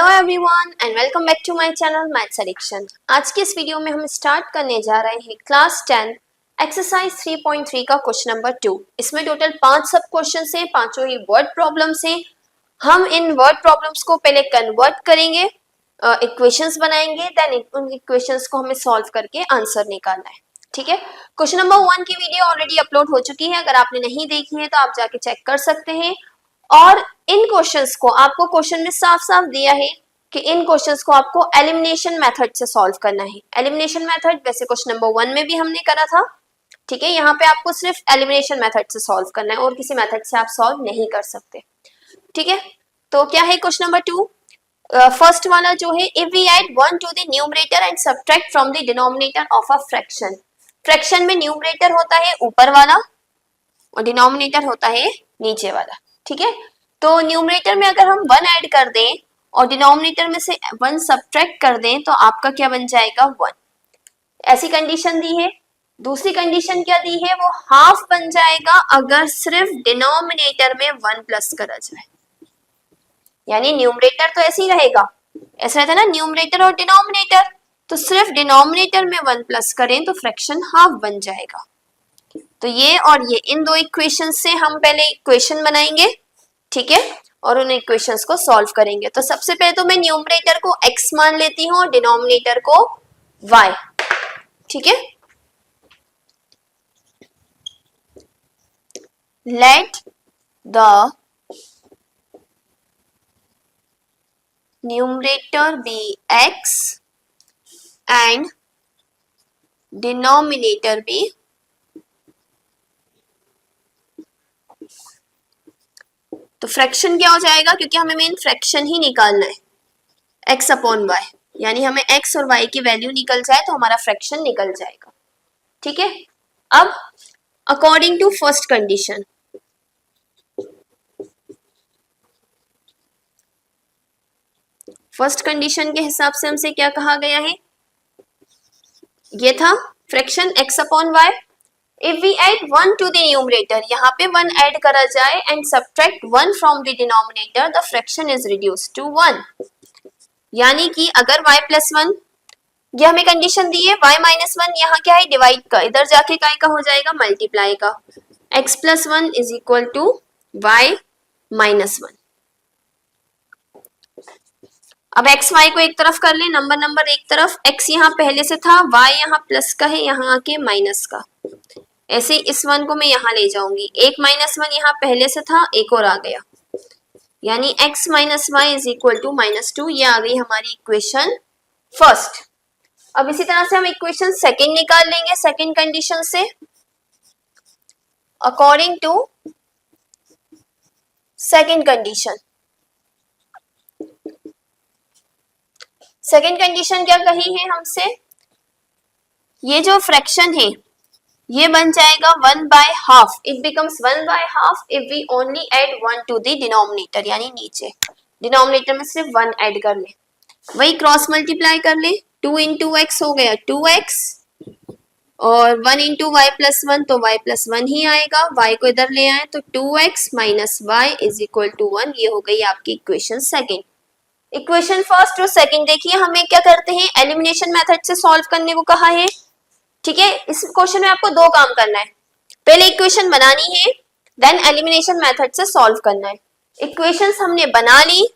Hello everyone and welcome back to my channel maths addiction. आज के इस video में हम स्टार्ट करने जा रहे हैं क्लास 10 एक्सरसाइज 3.3 का क्वेश्चन नंबर 2। इसमें टोटल 5 सब क्वेश्चंस हैं, पांचों ही वर्ड प्रॉब्लम्स हैं। हम इन वर्ड प्रॉब्लम्स को पहले कन्वर्ट करेंगे, इक्वेशंस बनाएंगे, देन उन इक्वेशंस को हमें सॉल्व करके आंसर निकालना है। ठीक है, क्वेश्चन नंबर 1 की वीडियो ऑलरेडी अपलोड हो चुकी है, अगर आपने नहीं देखी है तो आप जाके चेक कर सकते हैं। और इन क्वेश्चंस को आपको क्वेश्चन में साफ साफ दिया है कि इन क्वेश्चंस को आपको एलिमिनेशन मेथड से सॉल्व करना है। एलिमिनेशन मेथड वैसे क्वेश्चन नंबर 1 में भी हमने करा था, ठीक है। यहाँ पे आपको सिर्फ एलिमिनेशन मेथड से सॉल्व करना है और किसी मेथड से आप सॉल्व नहीं कर सकते, ठीक है। तो क्या है क्वेश्चन नंबर 2? फर्स्ट वाला जो है, if we add 1 to the numerator and subtract from the denominator of a fraction. Fraction में न्यूमरेटर होता है ऊपर वाला और डिनोमिनेटर होता है नीचे वाला, ठीक है। तो न्यूमरेटर में अगर हम 1 ऐड कर दें और डिनोमिनेटर में से 1 सब्ट्रैक्ट कर दें तो आपका क्या बन जाएगा? 1। ऐसी कंडीशन दी है। दूसरी कंडीशन क्या दी है? वो हाफ बन जाएगा अगर सिर्फ डिनोमिनेटर में 1 प्लस करा जाए। यानी न्यूमरेटर तो ऐसे ही रहेगा, ऐसा रहता है ना, न्यूमरेटर और डिनोमिनेटर। तो सिर्फ डिनोमिनेटर में 1 प्लस करें तो फ्रैक्शन हाफ बन जाएगा। तो ये और ये, इन दो इक्वेशन से हम पहले इक्वेशन बनाएंगे, ठीक है, और उन इक्वेशंस को सॉल्व करेंगे। तो सबसे पहले तो मैं न्यूमरेटर को x मान लेती हूँ और डिनोमिनेटर को y, ठीक है। Let the numerator be x and denominator be तो फ्रैक्शन क्या हो जाएगा, क्योंकि हमें मेन फ्रैक्शन ही निकालना है, x अपॉन वाई। यानी हमें x और y की वैल्यू निकल जाए तो हमारा फ्रैक्शन निकल जाएगा, ठीक है। अब according to first condition, first condition के हिसाब से हमसे क्या कहा गया है? ये था fraction x upon y. If we add 1 to the numerator, यहाँ पे 1 ऐड करा जाए and subtract 1 from the denominator, the fraction is reduced to 1। यानी कि अगर y plus 1, ये हमें कंडीशन दी है, y minus 1 यहाँ क्या है? डिवाइड का, इधर जाके काय का हो जाएगा? मल्टीप्लाई का। x plus 1 is equal to y minus 1। अब x y को एक तरफ कर ले, नंबर एक तरफ, x यहाँ पहले से था, y यहाँ प्लस का है, यहाँ आके माइनस का। ऐसे इस 1 को मैं यहाँ ले जाऊंगी, एक माइनस 1 यहाँ पहले से था, एक और आ गया, यानी x minus y is equal to -2। ये आ गई हमारी इक्वेशन फर्स्ट। अब इसी तरह से हम इक्वेशन सेकंड निकाल लेंगे सेकंड कंडीशन से। According to second condition, second condition क्या कही है हमसे? ये जो फ्रैक्शन है ये बन जाएगा 1/2। It becomes 1/2 if we only add 1 to the denominator, यानी नीचे डिनोमिनेटर में सिर्फ 1 ऐड कर ले, वही क्रॉस मल्टीप्लाई कर ले, 2 into x हो गया 2x और 1 into y plus 1 तो y plus 1 ही आएगा, y को इधर ले आए तो 2x minus y is equal to 1। ये हो गई आपकी इक्वेशन सेकेंड। इक्वेशन फर्स्ट और सेकेंड देखिए, हमें क्या करते हैं? एलिमिनेशन मेथड से सॉल्व करने को कहा है, ठीक है। इस क्वेश्चन में आपको दो काम करना है, पहले इक्वेशन बनानी है, देन एलिमिनेशन मेथड से सॉल्व करना है। इक्वेशंस हमने बना ली,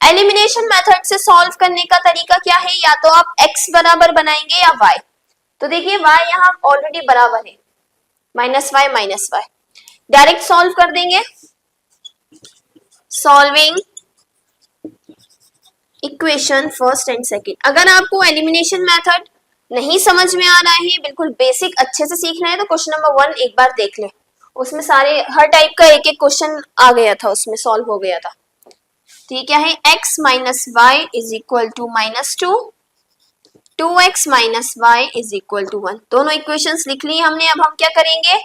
एलिमिनेशन मेथड से सॉल्व करने का तरीका क्या है? या तो आप x बराबर बनाएंगे या y। तो देखिए y यहाँ ऑलरेडी बराबर है, -y minus y, direct solve कर देंगे। Solving equation first and second. अगर आपको एलिमिनेशन मेथड नहीं समझ में आ रहा है, बिल्कुल बेसिक अच्छे से सीखना है, तो क्वेश्चन नंबर 1 एक बार देख ले, उसमें सारे हर टाइप का एक एक क्वेश्चन आ गया था, उसमें सॉल्व हो गया था। तो ये क्या है? x minus y is equal to -2, 2x minus y is equal to 1। दोनों इक्वेशंस लिख ली हमने। अब हम क्या करेंगे?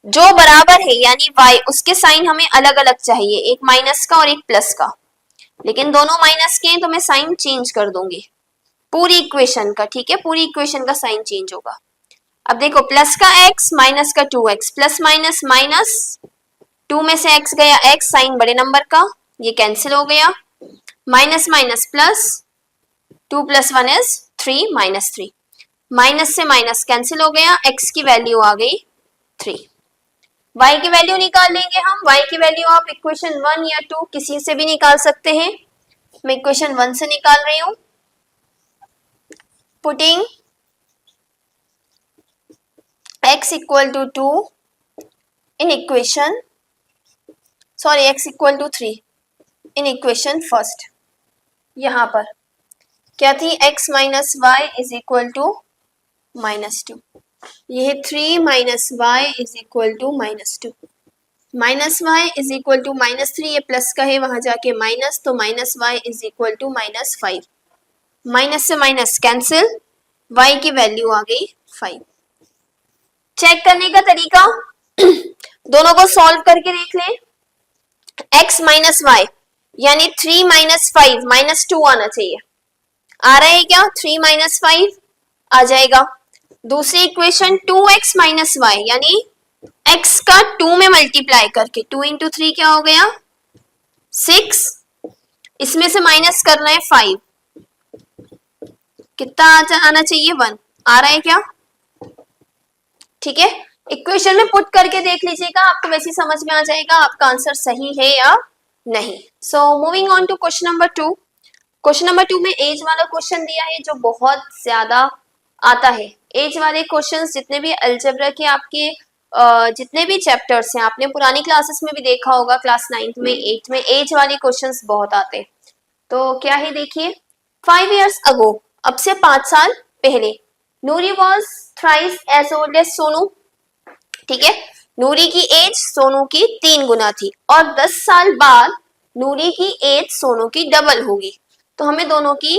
जो बराबर है यानी y, उसके साइन हमें अलग अलग चाहिए, एक माइनस का और एक प्लस का, लेकिन दोनों माइनस के हैं तो मैं साइन चेंज कर दूंगी पूरी इक्वेशन का, ठीक है। पूरी इक्वेशन का साइन चेंज होगा। अब देखो, प्लस का x माइनस का 2x, प्लस माइनस माइनस, 2 में से x गया x, साइन बड़े नंबर का, ये कैंसिल हो गया। Minus minus plus, 2 + 1 is 3 -3, minus से माइनस कैंसिल हो गया, x की वैल्यू आ गई 3। y की वैल्यू निकाल लेंगे हम। y की वैल्यू आप इक्वेशन 1 या 2 किसी से भी निकाल सकते हैं। मैं इक्वेशन 1 से निकाल रही हूं। Putting x equal to 2 in equation, sorry x equal to 3 in equation first. यहां पर क्या थी, x minus y is equal to -2। ये 3 minus y is equal to -2, minus y is equal to -3, ये प्लस का है वहां जाके माइनस, तो minus y is equal to -5। Minus से माइनस कैंसिल, y की वैल्यू आ गई 5। चेक करने का तरीका दोनों को सॉल्व करके देख लें। x माइनस वाई यानी 3 माइनस 5 -2 आना चाहिए। आ रहा है क्या, 3 माइनस 5 आ जाएगा। दूसरी इक्वेशन 2x माइनस वाई यानी x का 2 में मल्टीप्लाई करके, 2 इंटू 3 क्या हो गया 6, इसमें से माइनस करना है 5, कितना आना चाहिए 1, आ रहा है क्या, ठीक है। इक्वेशन में पुट करके देख लीजिएगा, आपको वैसे समझ में आ जाएगा आपका आंसर सही है या नहीं। So moving on to question number 2। Question number 2 में एज वाला क्वेश्चन दिया है जो बहुत ज्यादा आता है। एज वाले क्वेश्चंस जितने भी अलजेब्रा के आपके जितने भी चैप्टर्स हैं, आपने पुरानी क्लासेस में भी देखा होगा, क्लास 9th में 8th में एज वाले क्वेश्चंस बहुत आते हैं। तो क्या है देखिए, 5 years ago, अब से 5 साल पहले, Noori was thrice as old as Sonu, ठीक है। नूरी की एज सोनू की 3 गुना थी और 10 साल बाद नूरी की एज सोनू की डबल होगी। तो हमें दोनों की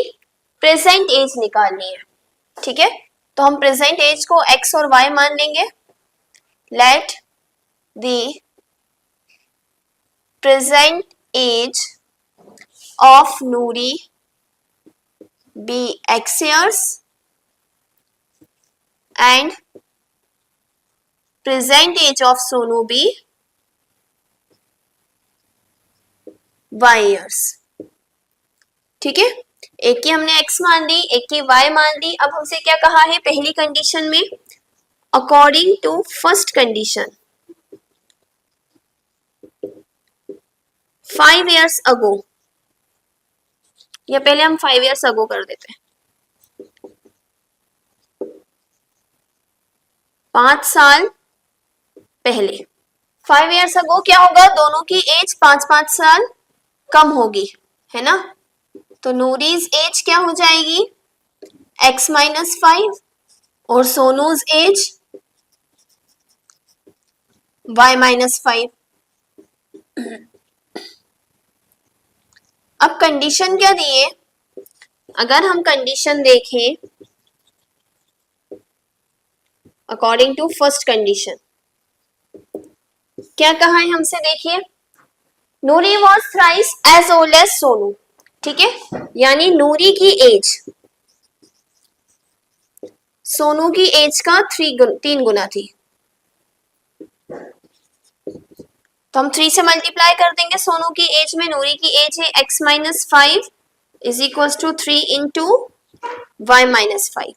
प्रेजेंट एज निकालनी है, ठीक है। तो हम प्रेजेंट एज को x और y मान लेंगे। Let the present age of Nuri be x years and present age of Sonu be y years, ठीक है। एक की हमने x मान ली, एक की y मान ली। अब हमसे क्या कहा है पहली कंडीशन में, according to first condition 5 years ago, या पहले हम 5 years ago कर देते हैं, 5 साल पहले। 5 years ago क्या होगा, दोनों की एज 5-5 साल कम होगी, है ना। तो नूरीज एज क्या हो जाएगी x माइनस 5 और सोनूज एज y माइनस 5। अब कंडीशन क्या दिए, अगर हम कंडीशन देखें अकॉर्डिंग टू फर्स्ट कंडीशन, क्या कहा है हमसे देखिए, Noori was thrice as old as Sonu, ठीक है। यानी नूरी की एज सोनू की एज का 3 गुना थी। तो हम 3 से मल्टीप्लाई कर देंगे सोनू की एज में। नूरी की एज है x minus 5 is equal to 3 into y minus 5।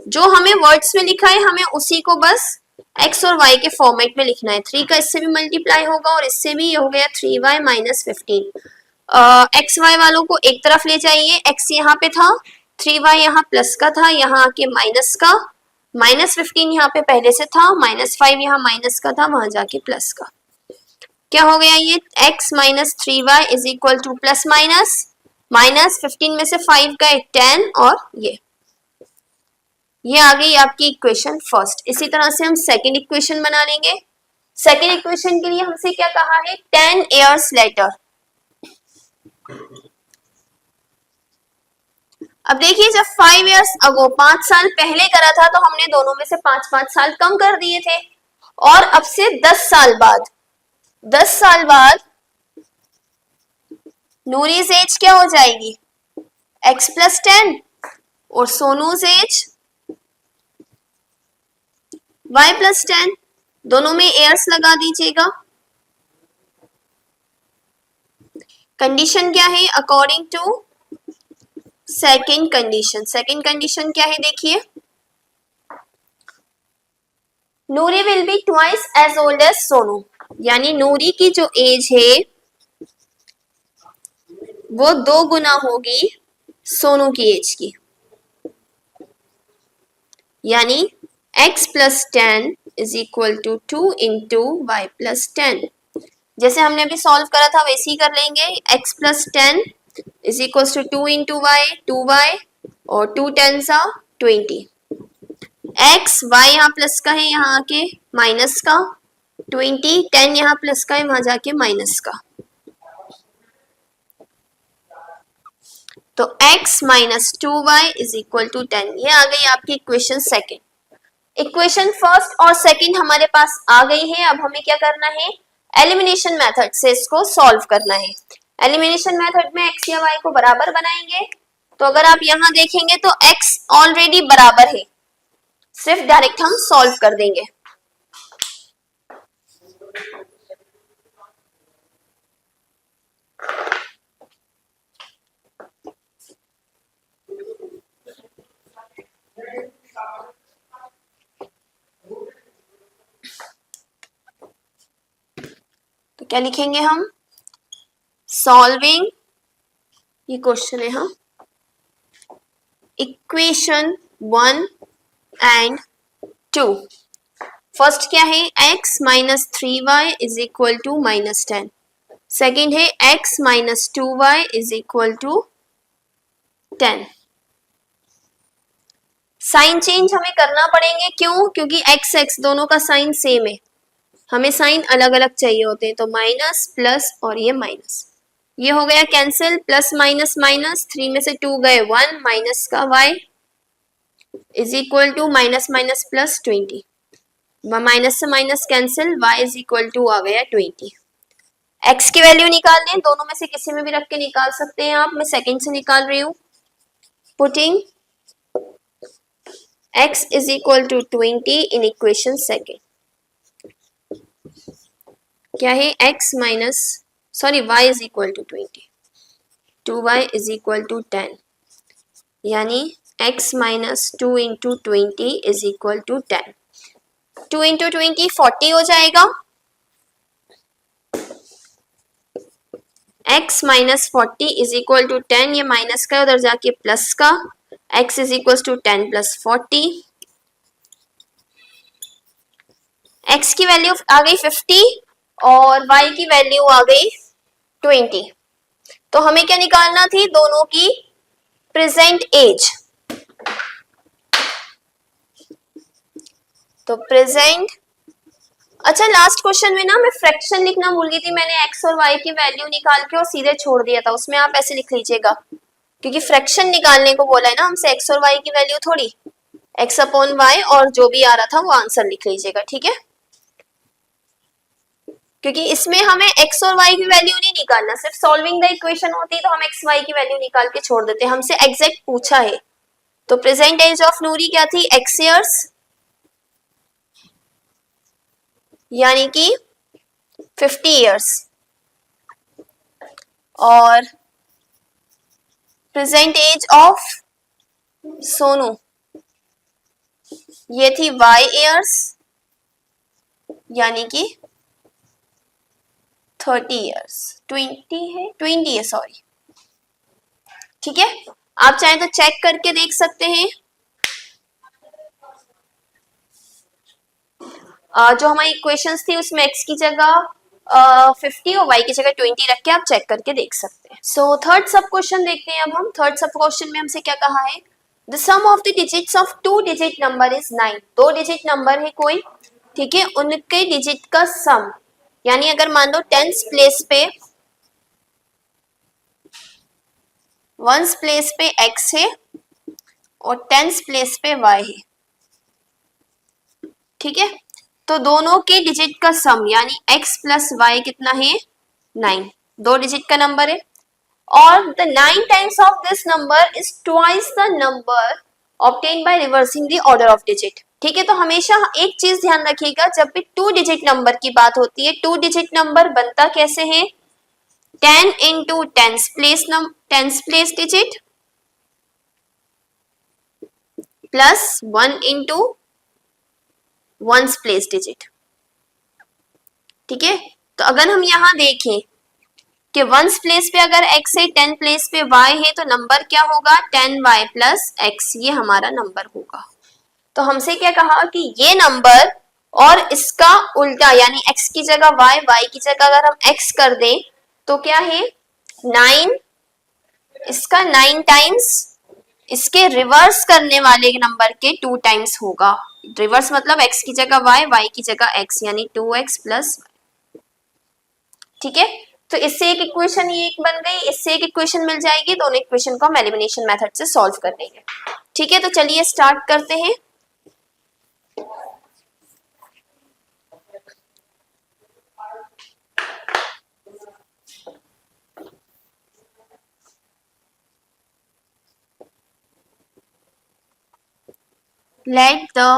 जो हमें वर्ड्स में लिखा है हमें उसी को बस x और y के फॉर्मेट में लिखना है। 3 का इससे भी मल्टीप्लाई होगा और इससे भी, ये हो गया 3y माइनस 15। एक्स वाई वालों को एक तरफ ले जाइए, x यहाँ पे था, 3y यहाँ प्लस का था, यहाँ आके माइनस का, माइनस 15 यहाँ पे पहले से था, -5 यहाँ माइनस का था, वहां जाके प्लस का। क्या हो गया ये, x minus 3y is equal two plus minus, minus 15 में से 5 का 10 और ये आ गई आपकी इक्वेशन फर्स्ट। इसी तरह से हम सेकंड इक्वेशन बना लेंगे। सेकंड इक्वेशन के लिए हमसे क्या कहा है, 10 years later। अब देखिए, जब 5 years ago 5 साल पहले करा था तो हमने दोनों में से 5-5 साल कम कर दिए थे, और अब से 10 साल बाद, 10 साल बाद नूरीज एज क्या हो जाएगी x प्लस 10 और सोनूज एज y प्लस 10, दोनों में एयर्स लगा दीजिएगा। कंडीशन क्या है? According to second condition. Second condition क्या है देखिए, Noori will be twice as old as Sonu, यानी नूरी की जो एज है वो 2 गुना होगी सोनू की एज की, यानी x plus 10 is equal to 2 into y plus 10। जैसे हमने अभी सॉल्व करा था वैसे ही कर लेंगे। x plus 10 is equal to 2 into y, 2y, और 2 10 सा 20। x y यहाँ प्लस का है, यहाँ आके माइनस का, 20 10 यहाँ प्लस का है, वहां जाके माइनस का। तो x minus 2y is equal to 10। ये आ गई आपकी इक्वेशन सेकेंड। इक्वेशन फर्स्ट और सेकंड हमारे पास आ गई है। अब हमें क्या करना है? एलिमिनेशन मेथड से इसको सॉल्व करना है। एलिमिनेशन मेथड में x या y को बराबर बनाएंगे। तो अगर आप यहां देखेंगे तो x ऑलरेडी बराबर है, सिर्फ डायरेक्ट हम सॉल्व कर देंगे। तो क्या लिखेंगे हम? सॉल्विंग, ये क्वेश्चन है हम, इक्वेशन 1 एंड 2। फर्स्ट क्या है? x minus 3y is equal to minus 10। Second है x minus 2y is equal to 10। Sign change हमें करना पड़ेंगे, क्यों? क्योंकि x x दोनों का साइन सेम है, हमें साइन अलग अलग चाहिए होते हैं। तो माइनस प्लस और ये माइनस, ये हो गया कैंसिल, प्लस माइनस माइनस, 3 में से 2 गए 1, माइनस का y is equal to minus minus plus 20, minus से minus cancel, y is equal to आ गया 20। x की वैल्यू निकाल लें, दोनों में से किसी में भी रख के निकाल सकते हैं आप। मैं सेकंड से निकाल रही हूँ। Putting x is equal to 20 in equation second. क्या है? x minus y is equal to 20, 2y is equal to 10, यानी x minus 2 into 20 is equal to 10। 2 into 20 40 हो जाएगा। x minus 40 is equal to 10, ये माइनस का उधर जाके plus का, x is equal to 10 plus 40। x की वैल्यू आ गई 50 और y की वैल्यू आ गई 20। तो हमें क्या निकालना थी? दोनों की प्रेजेंट एज। तो प्रेजेंट, अच्छा लास्ट क्वेश्चन में ना मैं फ्रैक्शन लिखना भूल गई थी, मैंने x और y की वैल्यू निकाल के और सीधे छोड़ दिया था। उसमें आप ऐसे लिख लीजिएगा, क्योंकि फ्रैक्शन निकालने को बोला है ना हमसे, x और y की वैल्यू थोड़ी, x अपॉन y, और जो भी आ रहा था वो आंसर लिख लीजिएगा, ठीक है? क्योंकि इसमें हमें x और y की वैल्यू नहीं निकालना, सिर्फ सॉल्विंग द इक्वेशन होती तो हम x y की वैल्यू निकाल के छोड़ देते, हमसे एग्जैक्ट पूछा है। तो प्रेजेंट एज ऑफ नूरी क्या थी? x ईयर्स, यानी कि 50 ईयर्स, और प्रेजेंट एज ऑफ सोनू ये थी y ईयर्स, यानी कि 30 ईयर्स, 20 है सॉरी, ठीक है? आप चाहे तो चेक करके देख सकते हैं। जो हमारी इक्वेशंस थी उसमें x की जगह 50 और y की जगह 20 रख के आप चेक करके देख सकते हैं। सो थर्ड सब क्वेश्चन देखते हैं अब हम। थर्ड सब क्वेश्चन में हमसे क्या कहा है? The sum of the digits of 2 digit number is 9। 2 digit number है कोई, ठीक है, उनके डिजिट का सम, यानी अगर मान लो 10th प्लेस पे, 1st प्लेस पे x है और 10th प्लेस पे y है, ठीक है? तो दोनों के डिजिट का सम यानी x प्लस वाई कितना है? 9। 2 डिजिट का नंबर है, और the 9 times of this number is twice the number obtain bye reversing the order of digit, ठीक है? तो हमेशा एक चीज ध्यान रखिएगा, जब भी 2 डिजिट नंबर की बात होती है, 2 डिजिट नंबर बनता कैसे है? 10 into tens place digit plus 1 into ones place digit. ठीक है, तो अगर हम यहाँ देखें कि वंस प्लेस पे अगर x है, 10 प्लेस पे y है, तो नंबर क्या होगा 10y प्लस x, ये हमारा नंबर होगा। तो हमसे क्या कहा कि ये नंबर और इसका उल्टा यानी x की जगह y, y की जगह अगर हम x कर दें तो क्या है 9, इसका 9 टाइम्स इसके रिवर्स करने वाले नंबर के 2 टाइम्स होगा। रिवर्स मतलब x की जगह y, y की जगह x, यानी 2x प्लस। ठीक है, तो इससे एक इक्वेशन ये एक बन गई, इससे एक इक्वेशन मिल जाएगी। दोनों इक्वेशन को हम एलिमिनेशन मेथड से सॉल्व कर लेंगे। ठीक है, तो चलिए स्टार्ट करते हैं। Let the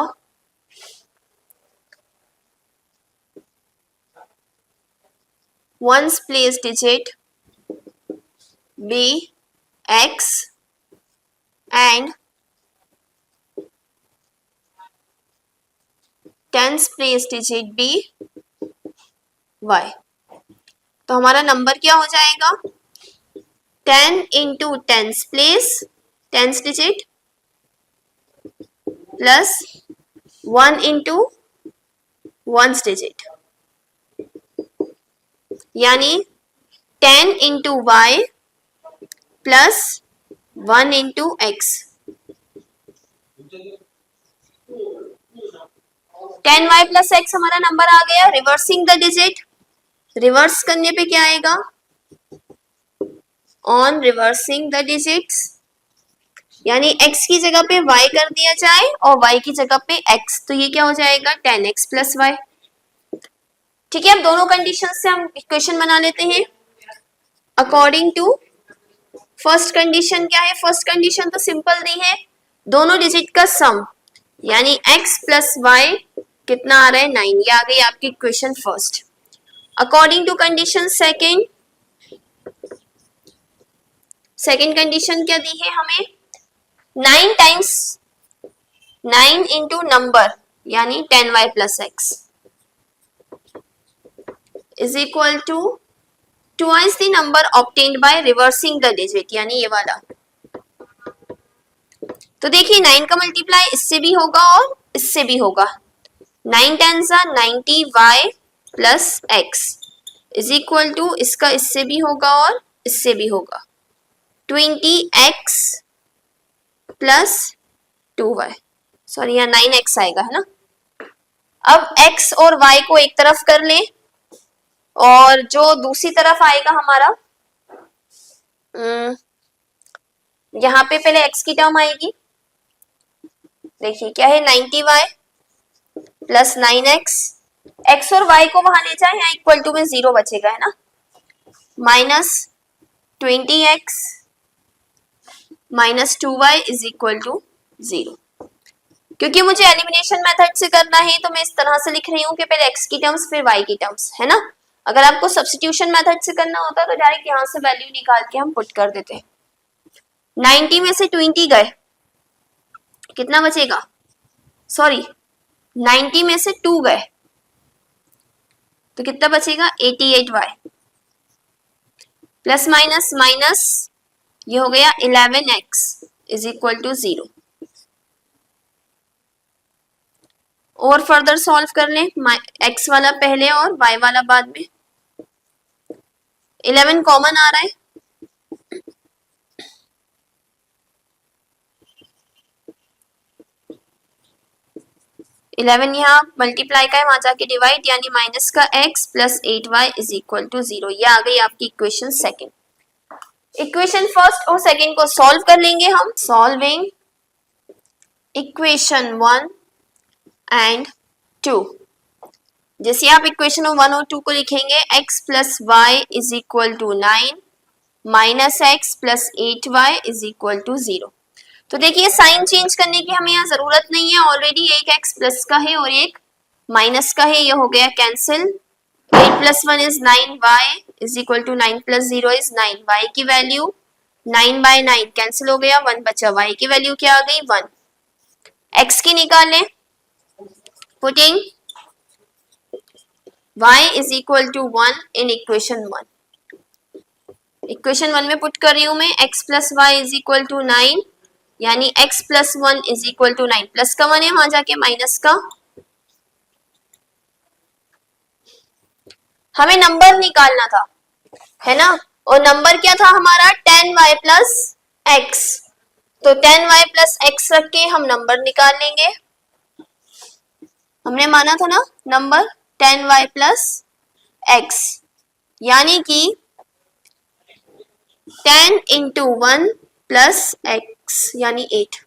ones place digit be x and tens place digit be y। तो हमारा नंबर क्या हो जाएगा 10 into tens place tens digit plus 1 into ones digit, यानी 10 into y plus 1 into x। 10y plus x हमारा number आ गया। Reversing the digit, reverse करने पे क्या आएगा ऑन रिवर्सिंग द डिजिट्स, यानी x की जगह पे y कर दिया जाए और y की जगह पे x, तो ये क्या हो जाएगा 10x प्लस y। ठीक है, अब दोनों कंडीशन से हम इक्वेशन बना लेते हैं अकॉर्डिंग टू फर्स्ट कंडीशन। क्या है फर्स्ट कंडीशन, तो सिंपल दी है, दोनों डिजिट का सम यानी x प्लस y कितना आ रहा है 9, ये आ गई आपकी equation first. According to condition second, second condition क्या दी है हमें 9 टाइम्स 9 इंटू नंबर यानी 10y plus x is equal to twice the number obtained by reversing the digit, यानी ये वाला। तो देखिए 9 का मल्टीप्लाई इससे भी होगा और इससे भी होगा, 9 tens 90y plus x is equal to इसका इससे भी होगा और इससे भी होगा 20x प्लस 2y, सॉरी यहाँ 9x आएगा है ना। अब x और y को एक तरफ कर लें और जो दूसरी तरफ आएगा हमारा यहाँ पे पहले x की टर्म आएगी, देखिए क्या है 90y प्लस 9x, x और y को वहां ले जाए, यहाँ इक्वल टू में 0 बचेगा है ना, minus 20x minus 2y is equal to 0। क्योंकि मुझे एलिमिनेशन मेथड से करना है तो मैं इस तरह से लिख रही हूँ कि पहले x की टर्म्स फिर y की टर्म्स, है ना। अगर आपको सब्स्टिट्यूशन मेथड से करना होता तो डायरेक्ट यहाँ से वैल्यू निकाल के हम पुट कर देते। 90 में से 20 गए, कितना बचेगा, सॉरी 90 में से 2 गए तो कितना बचेगा 88y प्लस माइनस माइनस ये हो गया 11x इज इक्वल टू 0। और फर्दर सॉल्व कर लें, x वाला पहले और y वाला बाद में। 11 कॉमन आ रहा है, इलेवन यहाँ मल्टीप्लाई का है वहां जाके डिवाइड, यानी माइनस का x plus 8y is equal to 0। ये आ गई आपकी इक्वेशन सेकेंड। इक्वेशन फर्स्ट और सेकेंड को सॉल्व कर लेंगे हम। सॉल्विंग इक्वेशन 1 एंड 2, जैसे आप इक्वेशन 1 और 2 को लिखेंगे x plus y is equal to 9 minus x plus 8y is equal to 0। तो देखिए साइन चेंज करने की हमें यहाँ जरूरत नहीं है, ऑलरेडी एक x प्लस का है और एक माइनस का है, ये हो गया cancel. 8 plus 1 is 9y is equal to 9 plus 0 is 9, y की वैल्यू 9 बाय 9 कैंसिल हो गया, 1 बचा, y की वैल्यू क्या आ गई 1। x की निकाल लें, putting y is equal to 1 in equation 1। Equation 1 में पुट कर रही हूं मैं, x plus y is equal to 9, यानी x plus 1 is equal to 9, plus का 1 है वहां जाके माइनस का, हमें नंबर निकालना था, है ना, और नंबर क्या था हमारा 10y प्लस x, तो 10y प्लस x रख के हम नंबर निकाल लेंगे। हमने माना था ना नंबर 10y प्लस x, यानी कि 10 इंटू 1 प्लस x यानी 8,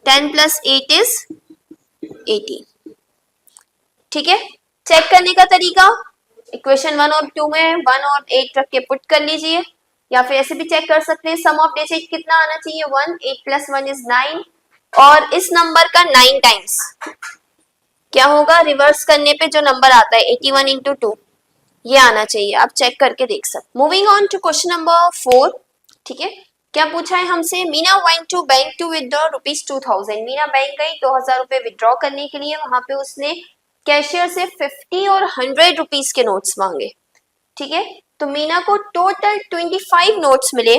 10 प्लस 8 इज 18। ठीक है, चेक करने का तरीका, इक्वेशन 1 और 2 में 1 और 8 रख के पुट कर लीजिए, या फिर ऐसे भी चेक कर सकते हैं, सम ऑफ डिजिट कितना आना चाहिए 1, 8 प्लस 1 इज 9, और इस नंबर का 9 टाइम्स क्या होगा, रिवर्स करने पे जो नंबर आता है 81 इंटू 2 ये आना चाहिए, आप चेक करके देख सकते। Moving on to question number 4। ठीक है, क्या पूछा है हमसे, Meena went to bank to withdraw ₹2000। Meena bank गई 2000 रुपए विथड्रॉ करने के लिए, वहां पे उसने कैशियर से 50 और 100 रुपीस के नोट्स मांगे। ठीक है, तो मीना को टोटल 25 नोट्स मिले,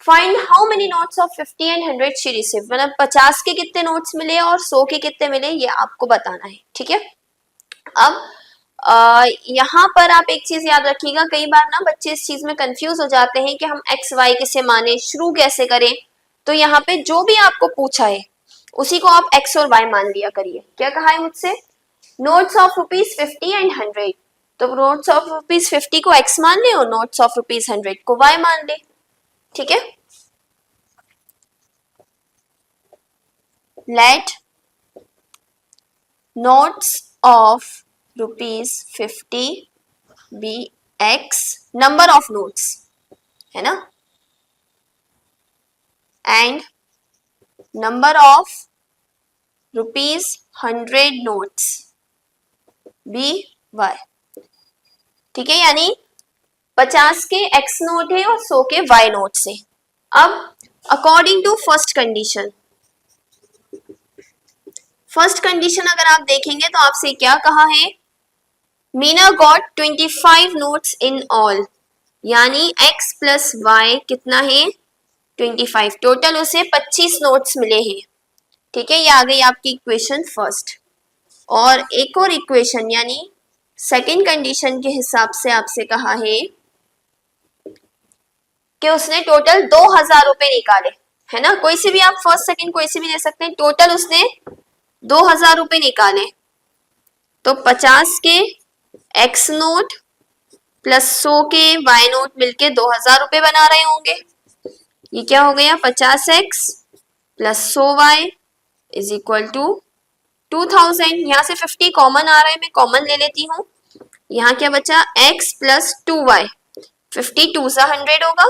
find how many notes of 50 and 100 she receive, मतलब 50 के कितने नोट्स मिले और 100 के कितने मिले ये आपको बताना है। ठीक है, अब यहाँ पर आप एक चीज याद रखिएगा, कई बार ना बच्चे इस चीज में कंफ्यूज हो जाते हैं कि हम एक्स वाई किसे माने, शुरू कैसे करें, तो यहाँ पे जो भी आपको पूछा है उसी को आप एक्स और वाई मान लिया करिए। क्या कहा है मुझसे, नोट्स ऑफ ₹50 एंड 100, तो नोट्स ऑफ ₹50 को एक्स मान ले और नोट्स ऑफ ₹100 को वाई मान ले। ठीक है, let notes of ₹50 be x, number of notes है ना, and number of ₹100 notes be y. ठीक है, यानी 50 के एक्स नोट है और 100 के वाई नोट से। अब according to first condition, first condition अगर आप देखेंगे तो आपसे क्या कहा है, Meena got 25 notes in all, यानी x प्लस वाई कितना है 25, टोटल उसे 25 नोट्स मिले हैं। ठीक है, ये आ गई आपकी इक्वेशन फर्स्ट। और एक और इक्वेशन यानी सेकंड कंडीशन के हिसाब से आपसे कहा है कि उसने टोटल 2000 रुपए निकाले, है ना, कोई से भी आप फर्स्ट सेकंड कोई से भी ले सकते हैं, टोटल उसने 2000 रुपए निकाले, तो 50 के एक्स नोट प्लस 100 के वाई नोट मिलके 2000 रुपए बना रहे होंगे। ये क्या हो गया, 50x plus 100y is equal to 2000। यहाँ से 50 कॉमन आ रहा है, मैं कॉमन ले लेती हूँ, यहाँ क्या बचा x प्लस 2y, 52 से 100 होगा,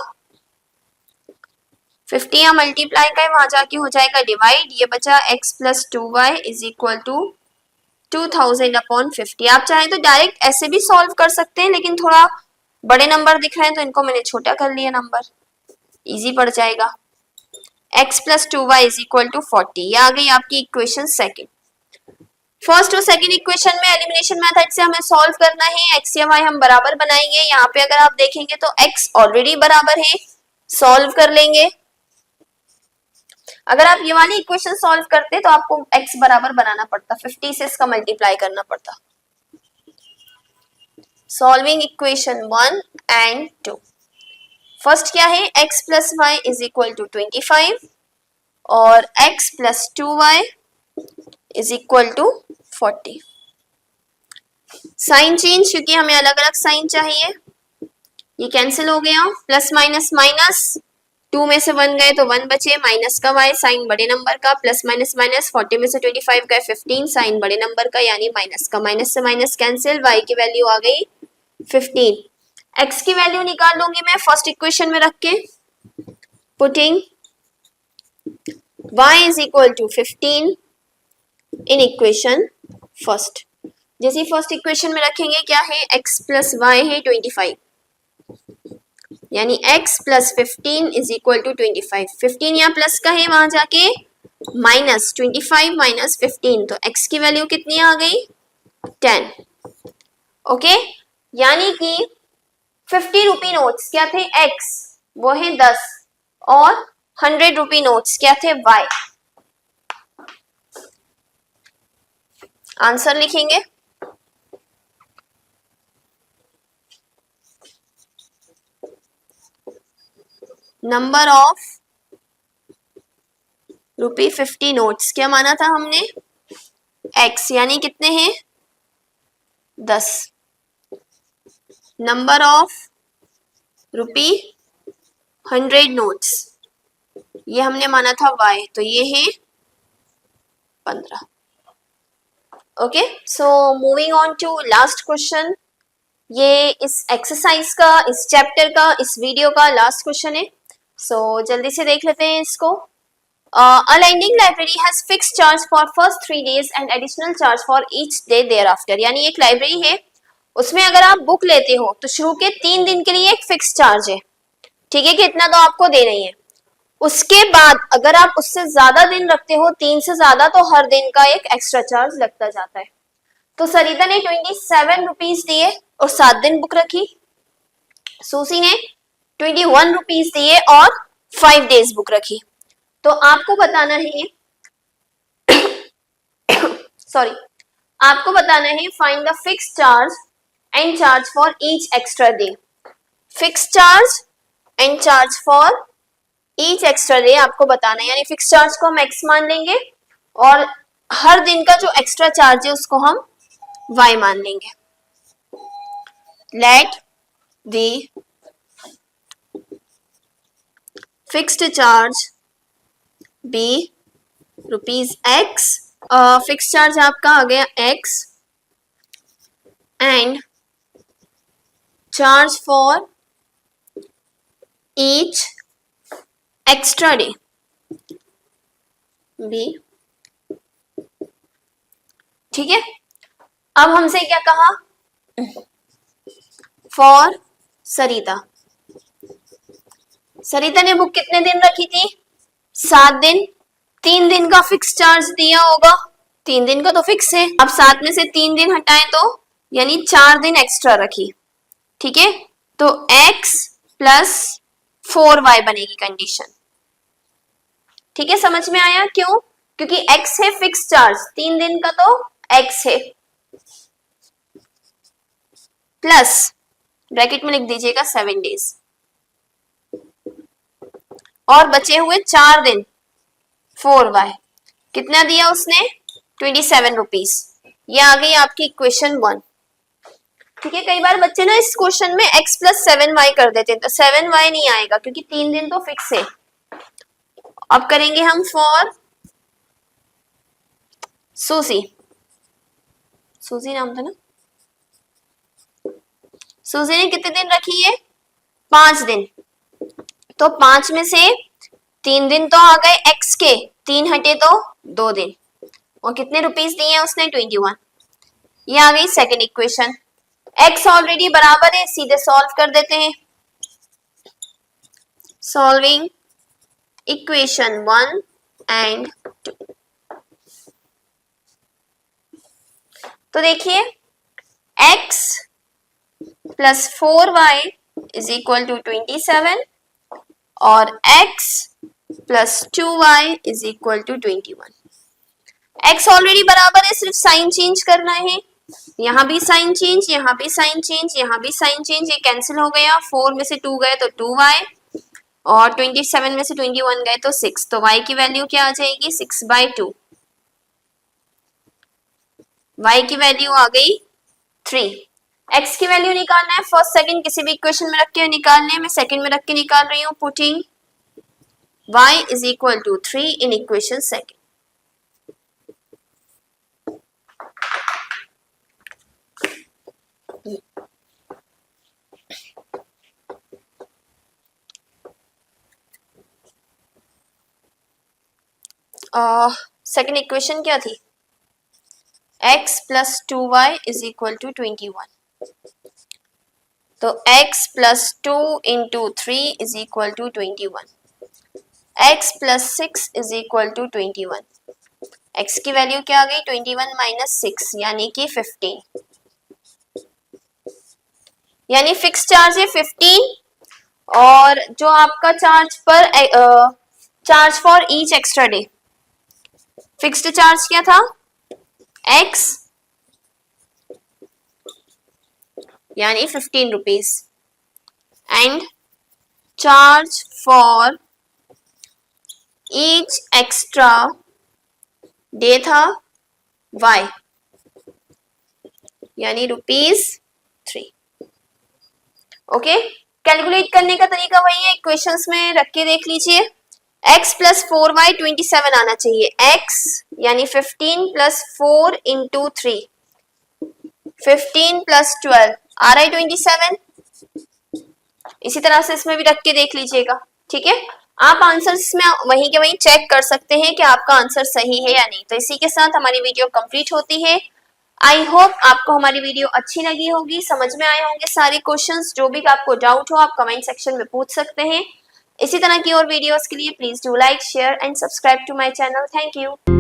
50 यहाँ मल्टीप्लाई का वहां जाके हो जाएगा डिवाइड, ये बचा x plus 2y is equal to 2000 upon 50। आप चाहें तो डायरेक्ट ऐसे भी सॉल्व कर सकते हैं, लेकिन थोड़ा बड़े नंबर दिख रहे हैं तो इनको मैंने छोटा कर लिया नंबर, इजी पड़ जाएगा। x plus 2y is equal to 40, ये आ गई आपकी इक्वेशन सेकंड। फर्स्ट और सेकंड इक्वेशन में एलिमिनेशन मेथड से हमें सॉल्व करना है, x या y हम बराबर बनाएंगे। यहाँ पे अगर आप देखेंगे तो x ऑलरेडी बराबर है, सॉल्व कर लेंगे। अगर आप ये वाली इक्वेशन सॉल्व करते तो आपको x बराबर बनाना पड़ता, 50 से इसका मल्टीप्लाई करना पड़ता। सॉल्विंग इक्वेशन 1 एंड 2, फर्स्ट क्या है, x plus y is equal to 25 और x plus 2y is equal to 40। Sign change, क्योंकि हमें अलग अलग साइन चाहिए, ये कैंसिल हो गया, प्लस माइनस माइनस, 2 में से 1 गए तो 1 बचे, माइनस का y साइन बड़े नंबर का, प्लस माइनस माइनस, 40 में से 25 गए 15 साइन बड़े नंबर का, यानी माइनस का, माइनस से माइनस कैंसिल, y की वैल्यू आ गई 15। x की वैल्यू निकाल लूंगी मैं फर्स्ट इक्वेशन में रख के, putting y is equal to 15 in equation first. जैसे फर्स्ट इक्वेशन में रखेंगे क्या है, x प्लस वाई है 25, यानी x plus 15 is equal to 25। 15 यहाँ प्लस का है, वहां जाके माइनस 25 माइनस 15, तो x की वैल्यू कितनी आ गई 10। ओके, यानी कि 50 रुपी नोट्स क्या थे x, वो है 10, और 100 रुपी नोट्स क्या थे y। आंसर लिखेंगे, नंबर ऑफ ₹50 नोट्स क्या माना था हमने, x, यानी कितने हैं 10। नंबर ऑफ ₹100 नोट्स ये हमने माना था y, तो ये है 15। Okay, so moving on to last question. ये इस एक्सरसाइज का, इस चैप्टर का, इस वीडियो का लास्ट क्वेश्चन है। सो जल्दी से देख लेते हैं इसको। A lending library has fixed charge for first 3 days and additional charge for each day thereafter। यानी एक लाइब्रेरी है, उसमें अगर आप बुक लेते हो तो शुरू के 3 दिन के लिए एक फिक्स चार्ज है, ठीक है, कि इतना तो आपको देना ही है। उसके बाद अगर आप उससे ज्यादा दिन रखते हो, 3 से ज्यादा, तो हर दिन का एक एक्स्ट्रा चार्ज लगता जाता है। तो सरिता ने 27 रुपीज दिए और 7 दिन बुक रखी। सूसी ने 21 रुपीज दिए और 5 डेज बुक रखी। तो आपको बताना है सॉरी, आपको बताना है find the fix charge and charge for each extra day. Fix charge and charge for each extra day आपको बताना है, यानी फिक्स चार्ज को हम एक्स मान लेंगे और हर दिन का जो एक्स्ट्रा चार्ज है उसको हम y मान लेंगे। Let the fixed charge be ₹x, fix charge आपका आ गया x, and charge for each extra day be. ठीक है, अब हमसे क्या कहा, फॉर सरिता। सरिता ने बुक कितने दिन रखी थी, 7 दिन। 3 दिन का फिक्स चार्ज दिया होगा, 3 दिन का तो फिक्स है। अब 7 में से 3 दिन हटाएं तो यानी 4 दिन एक्स्ट्रा रखी, ठीक है, तो x प्लस 4y बनेगी कंडीशन। ठीक है, समझ में आया क्यों, क्योंकि x है फिक्स चार्ज, 3 दिन का तो x है, प्लस ब्रैकेट में लिख दीजिएगा 7 डेज, और बचे हुए 4 दिन 4y। कितना दिया उसने 27 रुपीज। ये आ गई आपकी इक्वेशन 1। ठीक है, कई बार बच्चे ना इस क्वेश्चन में x प्लस 7y कर देते हैं, तो 7y नहीं आएगा क्योंकि 3 दिन तो फिक्स है। अब करेंगे हम फॉर सूसी। सूसी नाम था ना, सूजी ने कितने दिन रखी है 5 दिन, तो 5 में से 3 दिन तो आ गए x के, 3 हटे तो 2 दिन, और कितने रुपीस दिए हैं उसने 21। ये आ गई सेकंड इक्वेशन। x ऑलरेडी बराबर है, सीधे सॉल्व कर देते हैं। Solving equation 1 and 2। तो देखिए x plus 4y is equal to 27 और x plus 2y is equal to 21। x already बराबर है, सिर्फ साइन चेंज करना है। यहाँ भी साइन चेंज, यहाँ भी साइन चेंज, यहाँ भी साइन चेंज, ये कैंसिल हो गया। 4 में से 2 गए तो 2y, और 27 में से 21 गए तो 6, तो y की वैल्यू क्या आ जाएगी 6/2। y की वैल्यू आ गई 3। x की वैल्यू निकालना है, फर्स्ट सेकंड किसी भी इक्वेशन में रख के निकालने हैं, मैं सेकंड में रख के निकाल रही हूँ। Putting y is equal to 3 in equation second. Second equation क्या थी, x plus 2y is equal to 21। तो x plus 2 into 3 is equal to 21। x plus 6 is equal to 21। x की वैल्यू क्या आ गई 21 माइनस 6 यानी कि 15। यानी फिक्स चार्ज है 15 और जो आपका चार्ज पर charge for each extra day fixed charge क्या था x यानी 15 rupees and charge for each extra day था y यानी ₹3। ओके, कैलकुलेट करने का तरीका वही है, इक्वेशंस में रख के देख लीजिए। x प्लस 4y 27 आना चाहिए। x यानी 15 प्लस 4 इंटू 3 15 प्लस 12 आ रहा है 27। इसी तरह से इसमें भी रख के देख लीजिएगा, ठीक है। आप आंसर्स में वहीं के वहीं चेक कर सकते हैं कि आपका आंसर सही है या नहीं। तो इसी के साथ हमारी वीडियो कंप्लीट होती है। आई होप आपको हमारी वीडियो अच्छी लगी होगी, समझ में आए होंगे सारे क्वेश्चंस। जो भी आपको डाउट हो आप कमेंट सेक्शन में पूछ सकते हैं। इसी तरह की और वीडियोस के लिए please do like share and subscribe to my channel. Thank you.